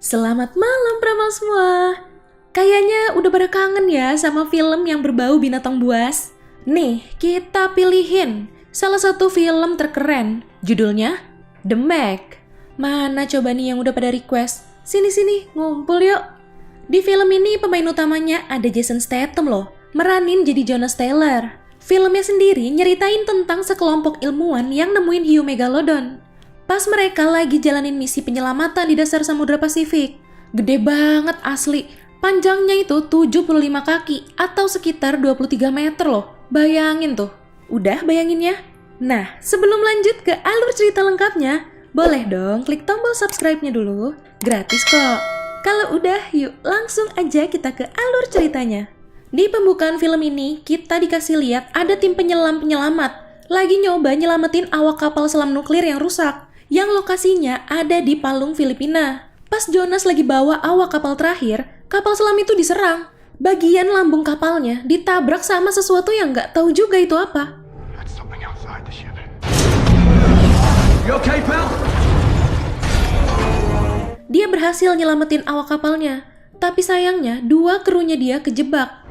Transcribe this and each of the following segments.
Selamat malam Pramal semua. Kayaknya udah pada kangen ya sama film yang berbau binatang buas. Nih, kita pilihin salah satu film terkeren. Judulnya The Meg. Mana coba nih yang udah pada request? Sini-sini, ngumpul yuk. Di film ini pemain utamanya ada Jason Statham loh, meranin jadi Jonas Taylor. Filmnya sendiri nyeritain tentang sekelompok ilmuwan yang nemuin hiu megalodon. Pas mereka lagi jalanin misi penyelamatan di dasar Samudra Pasifik. Gede banget asli, panjangnya itu 75 kaki atau sekitar 23 meter loh. Bayangin tuh, udah bayangin ya? Nah, sebelum lanjut ke alur cerita lengkapnya, boleh dong klik tombol subscribe-nya dulu, gratis kok. Kalau udah, yuk langsung aja kita ke alur ceritanya. Di pembukaan film ini, kita dikasih lihat ada tim penyelam-penyelamat lagi nyoba nyelamatin awak kapal selam nuklir yang rusak, yang lokasinya ada di Palung, Filipina. Pas Jonas lagi bawa awak kapal terakhir, kapal selam itu diserang. Bagian lambung kapalnya ditabrak sama sesuatu yang nggak tahu juga itu apa. You okay, pal? Dia berhasil nyelamatin awak kapalnya, tapi sayangnya dua krunya dia kejebak.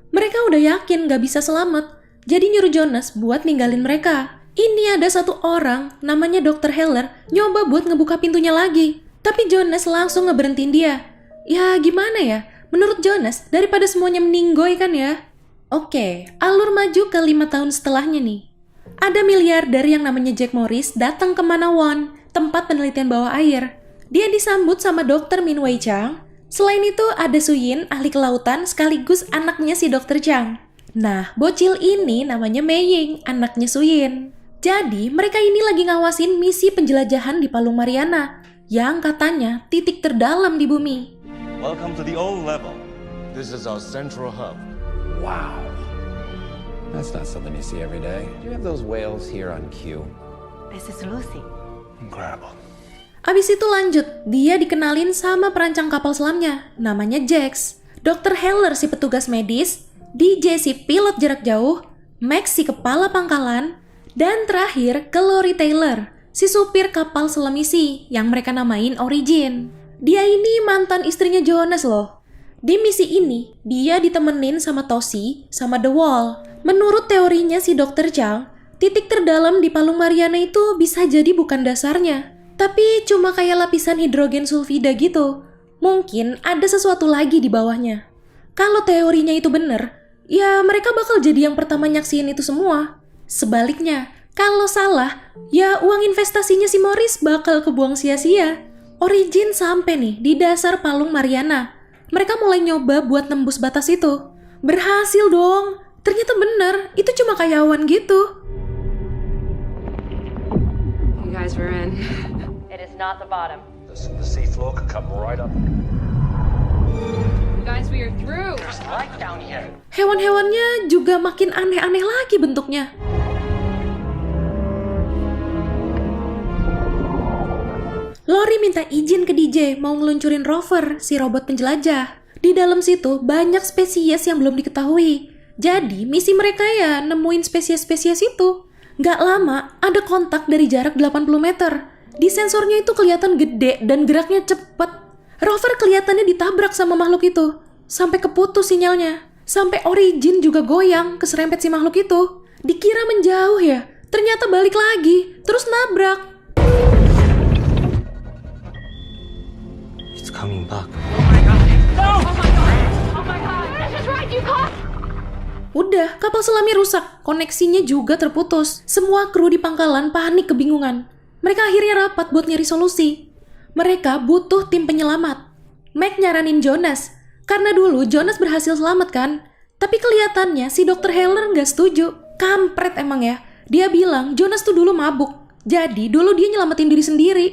Mereka udah yakin gak bisa selamat, jadi nyuruh Jonas buat ninggalin mereka. Ini ada satu orang, namanya Dr. Heller, nyoba buat ngebuka pintunya lagi. Tapi Jonas langsung ngeberhentiin dia. Ya gimana ya, menurut Jonas, daripada semuanya meninggoy kan ya. Oke, alur maju ke 5 tahun setelahnya nih. Ada miliarder yang namanya Jack Morris datang ke Manawan, tempat penelitian bawah air. Dia disambut sama Dr. Min Wei Chang. Selain itu ada Suyin, ahli kelautan sekaligus anaknya si Dr. Chang. Nah, bocil ini namanya Mei Ying, anaknya Suyin. Jadi, mereka ini lagi ngawasin misi penjelajahan di Palung Mariana, yang katanya titik terdalam di bumi. Welcome to the old level. This is our central hub. Wow. That's not something you see every day. Do you have those whales here on cue? This is Lucy. Incredible. Abis itu lanjut, dia dikenalin sama perancang kapal selamnya, namanya Jax. Dr. Heller si petugas medis, DJ si pilot jarak jauh, Max si kepala pangkalan, dan terakhir ke Lori Taylor, si supir kapal selam misi yang mereka namain Origin. Dia ini mantan istrinya Jonas loh. Di misi ini, dia ditemenin sama Toshi sama The Wall. Menurut teorinya si Dr. Chang, titik terdalam di Palung Mariana itu bisa jadi bukan dasarnya, tapi cuma kayak lapisan hidrogen sulfida gitu. Mungkin ada sesuatu lagi di bawahnya. Kalau teorinya itu bener, ya mereka bakal jadi yang pertama nyaksiin itu semua. Sebaliknya, kalau salah, ya uang investasinya si Morris bakal kebuang sia-sia. Origin sampai nih di dasar Palung Mariana. Mereka mulai nyoba buat nembus batas itu. Berhasil dong. Ternyata bener, itu cuma kayak awan gitu. You guys were in. It is not the bottom. The sea floor could come right up. You guys, we are through. There's light down here. Hewan-hewannya juga makin aneh-aneh lagi bentuknya. Lori minta izin ke DJ mau ngeluncurin rover, si robot penjelajah. Di dalam situ banyak spesies yang belum diketahui. Jadi misi mereka ya nemuin spesies-spesies itu. Gak lama ada kontak dari jarak 80 meter. Di sensornya itu kelihatan gede dan geraknya cepet. Rover kelihatannya ditabrak sama makhluk itu. Sampai keputus sinyalnya. Sampai Origin juga goyang keserempet si makhluk itu. Dikira menjauh ya, ternyata balik lagi, terus nabrak. It's coming back. Udah, kapal selamnya rusak, koneksinya juga terputus. Semua kru di pangkalan panik kebingungan. Mereka akhirnya rapat buat nyari solusi. Mereka butuh tim penyelamat. Mac nyaranin Jonas, karena dulu Jonas berhasil selamat kan? Tapi kelihatannya si Dr. Heller nggak setuju. Kampret emang ya. Dia bilang Jonas tuh dulu mabuk. Jadi dulu dia nyelamatin diri sendiri.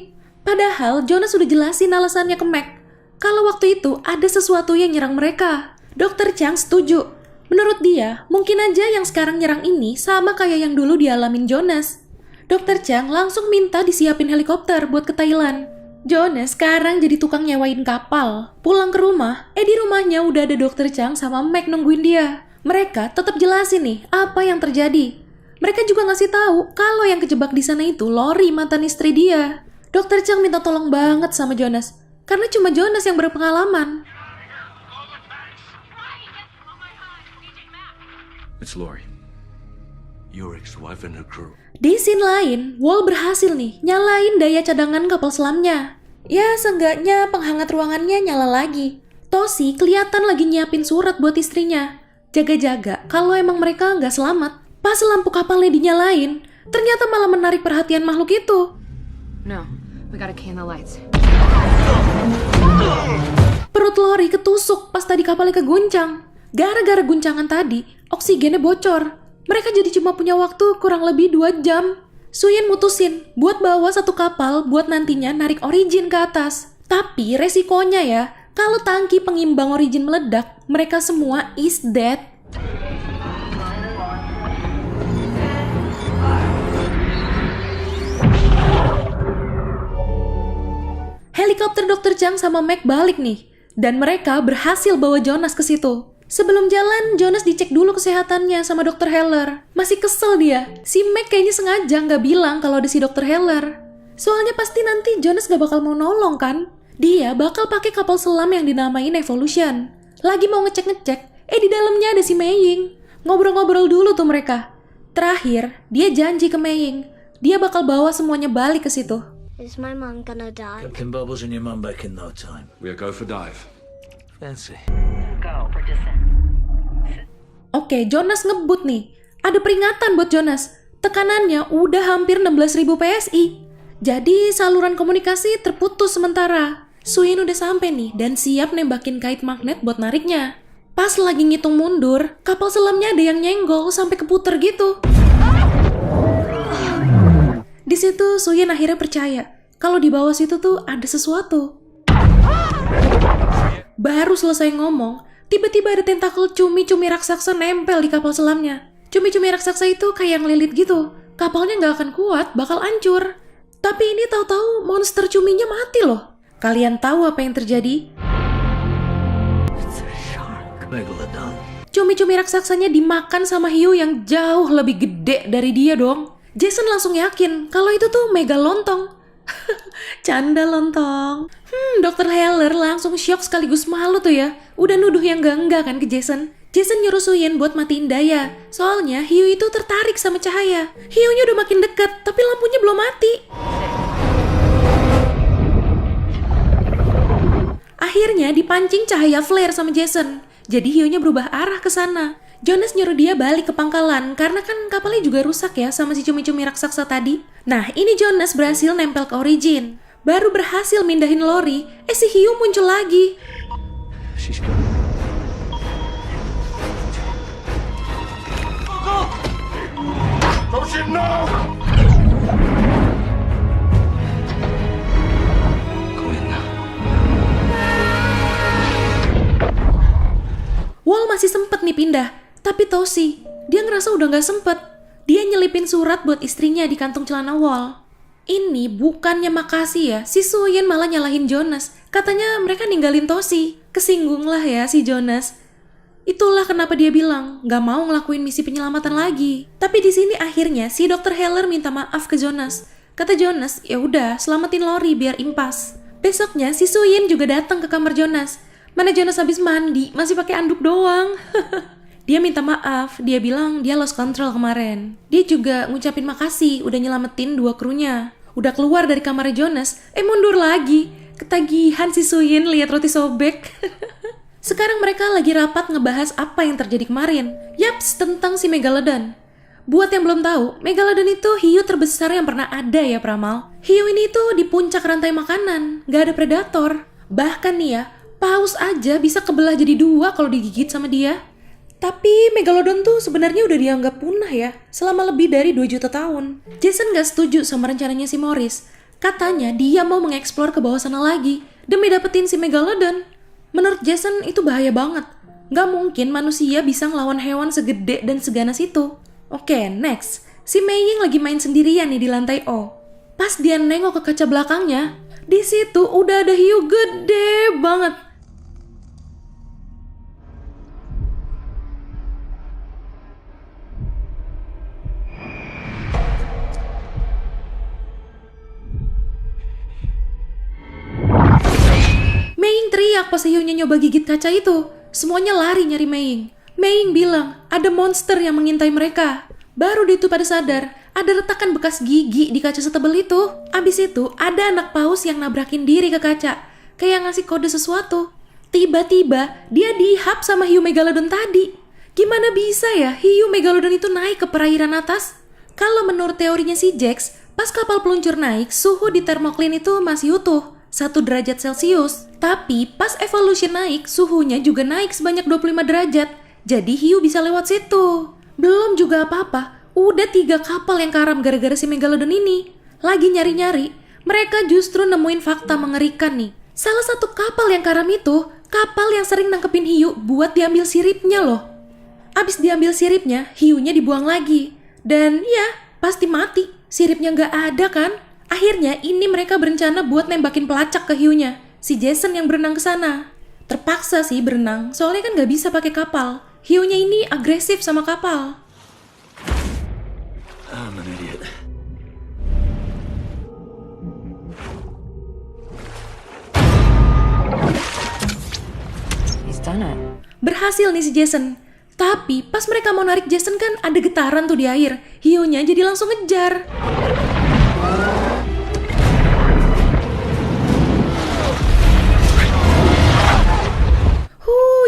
Padahal Jonas udah jelasin alasannya ke Mac. Kalau waktu itu ada sesuatu yang nyerang mereka. Dr. Chang setuju. Menurut dia, mungkin aja yang sekarang nyerang ini sama kayak yang dulu dialamin Jonas. Dr. Chang langsung minta disiapin helikopter buat ke Thailand. Jonas sekarang jadi tukang nyewain kapal. Pulang ke rumah, di rumahnya udah ada Dr. Chang sama Mac nungguin dia. Mereka tetap jelasin nih apa yang terjadi. Mereka juga ngasih tahu kalau yang kejebak di sana itu Lori, mantan istri dia. Dr. Chang minta tolong banget sama Jonas, karena cuma Jonas yang berpengalaman. It's Lori. Your ex-wife and her crew. Di scene lain, Wall berhasil nih nyalain daya cadangan kapal selamnya. Ya, seenggaknya penghangat ruangannya nyala lagi. Toshi kelihatan lagi nyiapin surat buat istrinya. Jaga-jaga kalau emang mereka nggak selamat. Pas lampu kapalnya dinyalain, ternyata malah menarik perhatian makhluk itu. No, we gotta can the lights. Perut Lori ketusuk pas tadi kapalnya keguncang. Gara-gara guncangan tadi, oksigennya bocor. Mereka jadi cuma punya waktu kurang lebih 2 jam. Suyin mutusin buat bawa satu kapal buat nantinya narik Origin ke atas. Tapi resikonya ya, kalau tangki pengimbang Origin meledak, mereka semua is dead. Helikopter Dr. Chang sama Meg balik nih, dan mereka berhasil bawa Jonas ke situ. Sebelum jalan, Jonas dicek dulu kesehatannya sama Dr. Heller. Masih kesel dia. Si Meg kayaknya sengaja nggak bilang kalau ada si Dr. Heller. Soalnya pasti nanti Jonas gak bakal mau nolong kan? Dia bakal pakai kapal selam yang dinamain Evolution. Lagi mau ngecek-ngecek, di dalamnya ada si Mei. Ngobrol-ngobrol dulu tuh mereka. Terakhir, dia janji ke Mei. Dia bakal bawa semuanya balik ke situ. Is my mom gonna die? Captain Bubbles and your mum back in no time. We'll go for dive. Fancy. Go for descent. Oke, Jonas ngebut nih. Ada peringatan buat Jonas. Tekanannya udah hampir 16.000 PSI. Jadi saluran komunikasi terputus sementara. Suyin udah sampai nih dan siap nembakin kait magnet buat nariknya. Pas lagi ngitung mundur, kapal selamnya ada yang nyenggol sampai keputer gitu. Di situ Suyin akhirnya percaya kalau di bawah situ tuh ada sesuatu. Baru selesai ngomong, tiba-tiba ada tentakel cumi-cumi raksasa nempel di kapal selamnya. Cumi-cumi raksasa itu kayak ngelilit gitu. Kapalnya nggak akan kuat, bakal hancur. Tapi ini tahu-tahu monster cuminya mati loh. Kalian tahu apa yang terjadi? Megalodon. Cumi-cumi raksasanya dimakan sama hiu yang jauh lebih gede dari dia dong. Jason langsung yakin kalau itu tuh mega lontong. Canda lontong. Dr. Heller langsung syok sekaligus malu tuh ya. Udah nuduh yang enggak kan ke Jason. Jason nyuruh Suyin buat matiin daya. Soalnya hiu itu tertarik sama cahaya. Hiunya udah makin dekat, tapi lampunya belum mati. Akhirnya dipancing cahaya flare sama Jason. Jadi hiunya berubah arah ke sana. Jonas nyuruh dia balik ke pangkalan karena kan kapalnya juga rusak ya sama si cumi-cumi raksasa tadi. Nah, ini Jonas berhasil nempel ke Origin. Baru berhasil mindahin Lori, si hiu muncul lagi. She's coming. Ocean, no! Go in now. Wall masih sempet nih pindah, tapi Toshi, dia ngerasa udah gak sempet. Dia nyelipin surat buat istrinya di kantung celana Wall. Ini bukannya makasih ya, si Suyin malah nyalahin Jonas. Katanya mereka ninggalin Toshi. Kesinggung lah ya si Jonas. Itulah kenapa dia bilang gak mau ngelakuin misi penyelamatan lagi. Tapi di sini akhirnya si Dr. Heller minta maaf ke Jonas. Kata Jonas, ya udah selamatin Lori biar impas. Besoknya si Suyin juga datang ke kamar Jonas. Mana Jonas habis mandi, masih pakai anduk doang. Dia minta maaf, dia bilang dia lost control kemarin. Dia juga ngucapin makasih udah nyelamatin 2 krunya. Udah keluar dari kamar Jonas, mundur lagi. Ketagihan si Suyin lihat roti sobek. Sekarang mereka lagi rapat ngebahas apa yang terjadi kemarin. Yaps, tentang si Megalodon. Buat yang belum tahu, Megalodon itu hiu terbesar yang pernah ada ya Pramal. Hiu ini tuh di puncak rantai makanan, gak ada predator. Bahkan nih ya, paus aja bisa kebelah jadi 2 kalau digigit sama dia. Tapi Megalodon tuh sebenarnya udah dianggap punah ya, selama lebih dari 2 juta tahun. Jason gak setuju sama rencananya si Morris. Katanya dia mau mengeksplor ke bawah sana lagi, demi dapetin si Megalodon. Menurut Jason itu bahaya banget. Gak mungkin manusia bisa ngelawan hewan segede dan seganas itu. Oke, next. Si Mei Ying lagi main sendirian nih di lantai O. Pas dia nengok ke kaca belakangnya, di situ udah ada hiu gede banget. teriak pas hiunya nyoba gigit kaca itu. Semuanya lari nyari Mei. Mei bilang ada monster yang mengintai mereka. Baru dia itu pada sadar, ada retakan bekas gigi di kaca setebal itu. Abis itu ada anak paus yang nabrakin diri ke kaca, kayak ngasih kode sesuatu. Tiba-tiba dia dihap sama hiu megalodon tadi. Gimana bisa ya hiu megalodon itu naik ke perairan atas? Kalau menurut teorinya si Jax, pas kapal peluncur naik, suhu di thermocline itu masih utuh, 1 derajat Celcius. Tapi pas evolution naik, suhunya juga naik sebanyak 25 derajat. Jadi hiu bisa lewat situ. Belum juga apa-apa, udah 3 kapal yang karam gara-gara si megalodon ini. Lagi nyari-nyari, mereka justru nemuin fakta mengerikan nih. Salah satu kapal yang karam itu, kapal yang sering nangkepin hiu buat diambil siripnya loh. Abis diambil siripnya, hiunya dibuang lagi. Dan ya, pasti mati. Siripnya nggak ada kan? Akhirnya ini mereka berencana buat nembakin pelacak ke hiunya. Si Jason yang berenang ke sana. Terpaksa sih berenang, soalnya kan nggak bisa pakai kapal. Hiunya ini agresif sama kapal. I'm an idiot. He's done it. Berhasil nih si Jason. Tapi pas mereka mau narik Jason kan ada getaran tuh di air. Hiunya jadi langsung ngejar.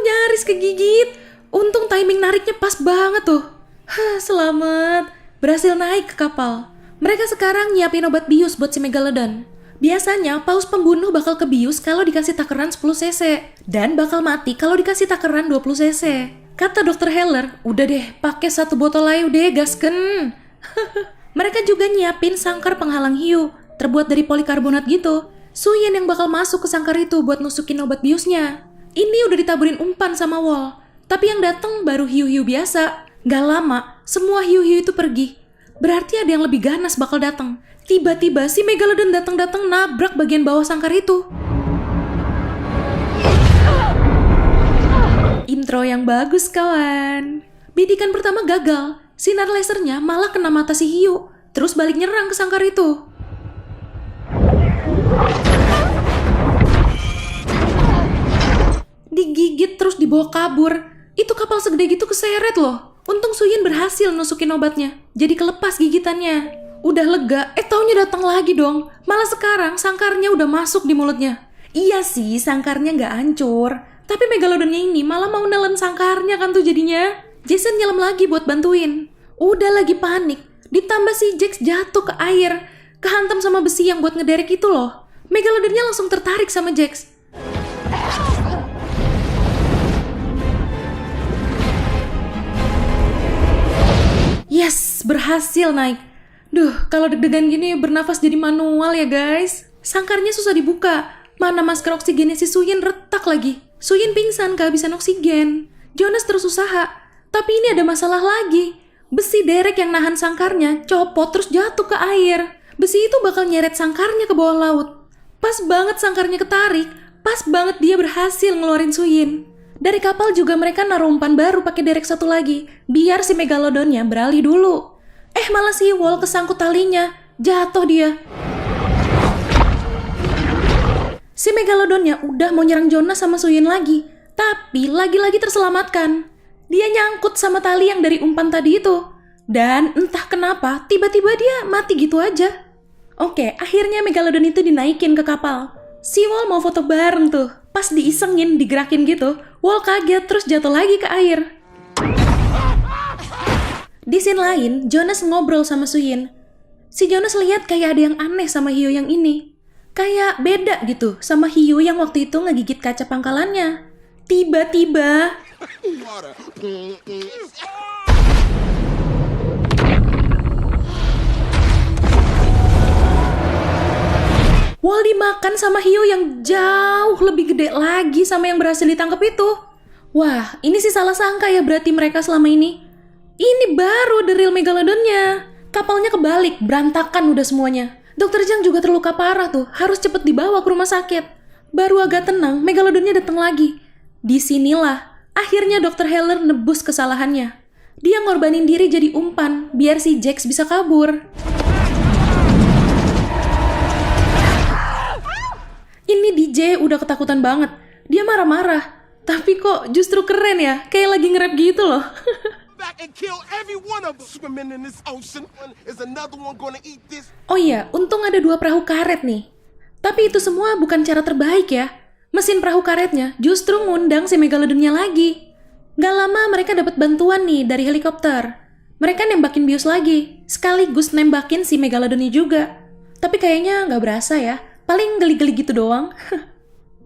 Nyaris kegigit. Untung timing nariknya pas banget tuh. Selamat. Berhasil naik ke kapal. Mereka sekarang nyiapin obat bius buat si megalodon. Biasanya paus pembunuh bakal kebius kalau dikasih takeran 10 cc. Dan bakal mati kalau dikasih takeran 20 cc. Kata Dr. Heller, udah deh pakai 1 botol aja deh gasken. Mereka juga nyiapin sangkar penghalang hiu, terbuat dari polikarbonat gitu. Suyin yang bakal masuk ke sangkar itu buat nusukin obat biusnya. Ini udah ditaburin umpan sama Wall. Tapi yang datang baru hiu-hiu biasa. Gak lama, semua hiu-hiu itu pergi. Berarti ada yang lebih ganas bakal datang. Tiba-tiba si megalodon datang-datang nabrak bagian bawah sangkar itu. Intro yang bagus kawan. Bidikan pertama gagal. Sinar lasernya malah kena mata si hiu. Terus balik nyerang ke sangkar itu. Digigit terus dibawa kabur. Itu kapal segede gitu keseret loh. Untung Suyin berhasil nusukin obatnya. Jadi kelepas gigitannya. Udah lega, taunya datang lagi dong. Malah sekarang sangkarnya udah masuk di mulutnya. Iya sih, sangkarnya nggak hancur. Tapi megalodonnya ini malah mau nelen sangkarnya kan tuh jadinya. Jason nyelam lagi buat bantuin. Udah lagi panik. Ditambah si Jax jatuh ke air. Kehantam sama besi yang buat ngederek itu loh. Megalodonnya langsung tertarik sama Jax. Yes, berhasil naik. Duh, kalau deg-degan gini bernafas jadi manual ya guys. Sangkarnya susah dibuka. Mana masker oksigennya si Suyin retak lagi. Suyin pingsan kehabisan oksigen. Jonas terus usaha. Tapi ini ada masalah lagi. Besi derek yang nahan sangkarnya copot terus jatuh ke air. Besi itu bakal nyeret sangkarnya ke bawah laut. Pas banget sangkarnya ketarik. Pas banget dia berhasil ngeluarin Suyin. Dari kapal juga mereka naruh umpan baru pakai derek satu lagi, biar si megalodonnya beralih dulu. Malah si Wall kesangkut talinya, jatuh dia. Si megalodonnya udah mau nyerang Jonas sama Suyin lagi, tapi lagi-lagi terselamatkan. Dia nyangkut sama tali yang dari umpan tadi itu. Dan entah kenapa, tiba-tiba dia mati gitu aja. Oke, akhirnya megalodon itu dinaikin ke kapal. Si Wall mau foto bareng tuh. Pas diisengin, digerakin gitu, Wall kaget terus jatuh lagi ke air. Di scene lain, Jonas ngobrol sama Suyin. Si Jonas lihat kayak ada yang aneh sama hiu yang ini. Kayak beda gitu sama hiu yang waktu itu ngegigit kaca pangkalannya. Tiba-tiba... Wall dimakan sama hiu yang jauh lebih gede lagi sama yang berhasil ditangkap itu. Wah, ini sih salah sangka ya berarti mereka selama ini. Ini baru the real megalodonnya. Kapalnya kebalik, berantakan udah semuanya. Dr. Zhang juga terluka parah tuh, harus cepet dibawa ke rumah sakit. Baru agak tenang, megalodonnya datang lagi. Disinilah, akhirnya Dr. Heller nebus kesalahannya. Dia ngorbanin diri jadi umpan, biar si Jax bisa kabur. Ini DJ udah ketakutan banget. dia marah-marah. Tapi kok justru keren ya, kayak lagi nge-rap gitu loh. Back and kill every one of them. Swimming in this ocean. Is another one gonna eat this? Oh iya, untung ada 2 perahu karet nih. Tapi itu semua bukan cara terbaik ya. Mesin perahu karetnya justru ngundang si Megalodonnya lagi. Gak lama mereka dapat bantuan nih dari helikopter. Mereka nembakin bius lagi, sekaligus nembakin si Megalodonnya juga. Tapi kayaknya gak berasa ya, paling geli-geli gitu doang.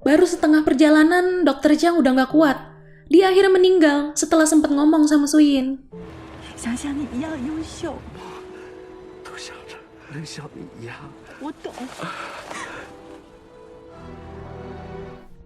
Baru setengah perjalanan, Dr. Chang udah gak kuat. Dia akhirnya meninggal setelah sempat ngomong sama Suyin. 都想着能像你一样。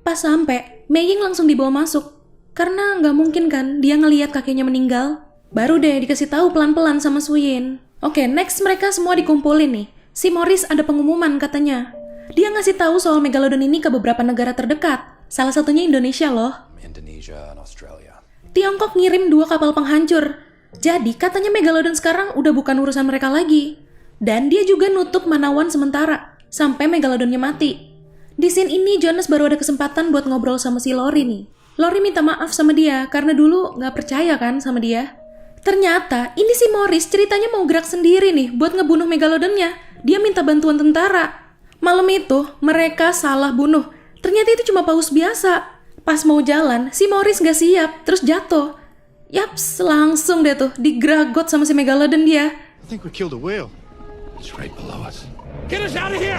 Pas sampai, Mei Ying langsung dibawa masuk. Karena nggak mungkin kan dia ngelihat kakeknya meninggal. Baru deh dikasih tahu pelan-pelan sama Suyin. Oke, next mereka semua dikumpulin nih. Si Morris ada pengumuman katanya. Dia ngasih tahu soal Megalodon ini ke beberapa negara terdekat. Salah satunya Indonesia loh. Indonesia and Australia. Tiongkok ngirim 2 kapal penghancur. Jadi katanya Megalodon sekarang udah bukan urusan mereka lagi. Dan dia juga nutup Manawan sementara, sampai Megalodonnya mati. Di scene ini Jonas baru ada kesempatan buat ngobrol sama si Lori nih. Lori minta maaf sama dia karena dulu nggak percaya kan sama dia. Ternyata ini si Morris ceritanya mau gerak sendiri nih buat ngebunuh Megalodonnya. Dia minta bantuan tentara. Malam itu mereka salah bunuh. Ternyata itu cuma paus biasa. Pas mau jalan, si Morris nggak siap, terus jatuh. Yaps, langsung deh tuh digragot sama si Megalodon dia. I think we killed a whale. It's right below us. Get us out of here!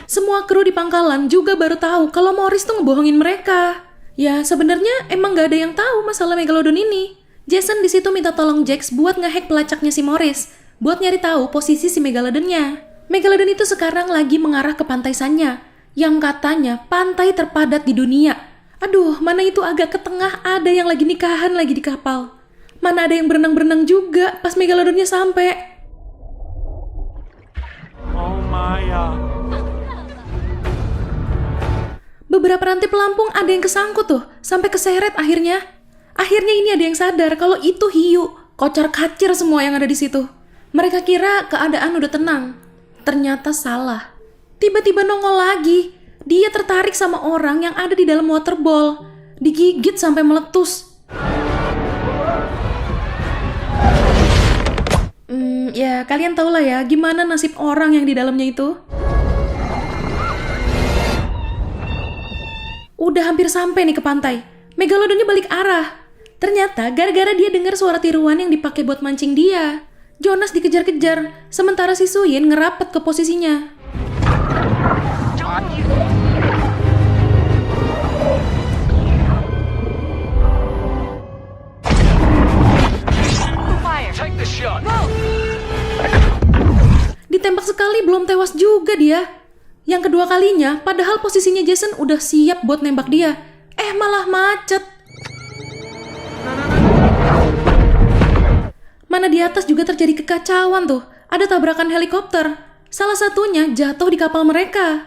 Semua kru di pangkalan juga baru tahu kalau Morris tuh ngebohongin mereka. Ya sebenarnya emang gak ada yang tahu masalah Megalodon ini. Jason di situ minta tolong Jax buat ngehack pelacaknya si Morris, buat nyari tahu posisi si Megalodonnya. Megalodon itu sekarang lagi mengarah ke pantai Sanya, yang katanya pantai terpadat di dunia. Aduh, mana itu agak ke tengah ada yang lagi nikahan lagi di kapal. Mana ada yang berenang-berenang juga pas Megalodonnya sampai. Oh Maya. Beberapa rantai pelampung ada yang kesangkut tuh, sampai keseret akhirnya. Akhirnya ini ada yang sadar kalau itu hiu, kocar-kacir semua yang ada di situ. Mereka kira keadaan udah tenang. Ternyata salah. Tiba-tiba nongol lagi. Dia tertarik sama orang yang ada di dalam waterball. Digigit sampai meletus. Ya kalian tau lah ya gimana nasib orang yang di dalamnya itu. Udah hampir sampai nih ke pantai. Megalodonnya balik arah. Ternyata gara-gara dia dengar suara tiruan yang dipakai buat mancing dia. Jonas dikejar-kejar, sementara si Suyin ngerapet ke posisinya. Take the shot. Ditembak sekali belum tewas juga dia. Yang kedua kalinya, padahal posisinya Jason udah siap buat nembak dia. Malah macet. Mana di atas juga terjadi kekacauan tuh. Ada tabrakan helikopter. Salah satunya jatuh di kapal mereka.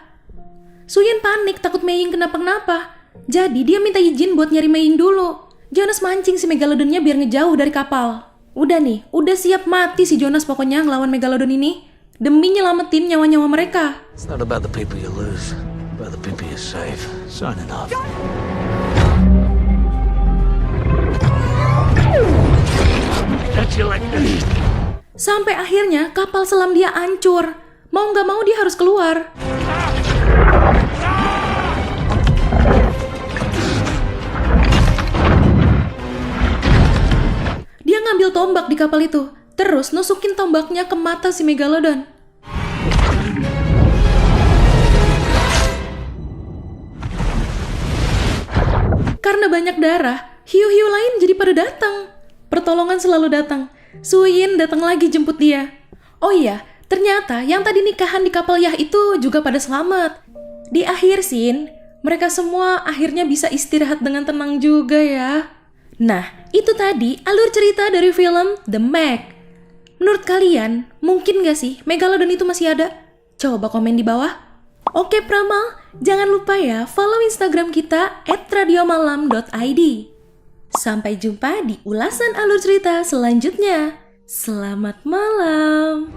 Suyin panik takut Mei Ying kenapa-kenapa. Jadi dia minta izin buat nyari Mei Ying dulu. Jonas mancing si Megalodonnya biar ngejauh dari kapal. Udah nih, udah siap mati si Jonas pokoknya ngelawan Megalodon ini. Demi nyelamatin nyawa-nyawa mereka. It's not about the people you lose, about the people you save. Signing off. Sampai akhirnya kapal selam dia hancur. Mau nggak mau dia harus keluar. Dia ngambil tombak di kapal itu, terus nusukin tombaknya ke mata si Megalodon. Karena banyak darah, hiu-hiu lain jadi pada datang. Pertolongan selalu datang. Suyin datang lagi jemput dia. Oh iya, ternyata yang tadi nikahan di kapal Yah itu juga pada selamat. Di akhir scene, mereka semua akhirnya bisa istirahat dengan tenang juga ya. Nah, itu tadi alur cerita dari film The Meg. Menurut kalian, mungkin gak sih Megalodon itu masih ada? Coba komen di bawah. Oke Pramal, jangan lupa ya follow Instagram kita @radiomalam.id. Sampai jumpa di ulasan alur cerita selanjutnya. Selamat malam.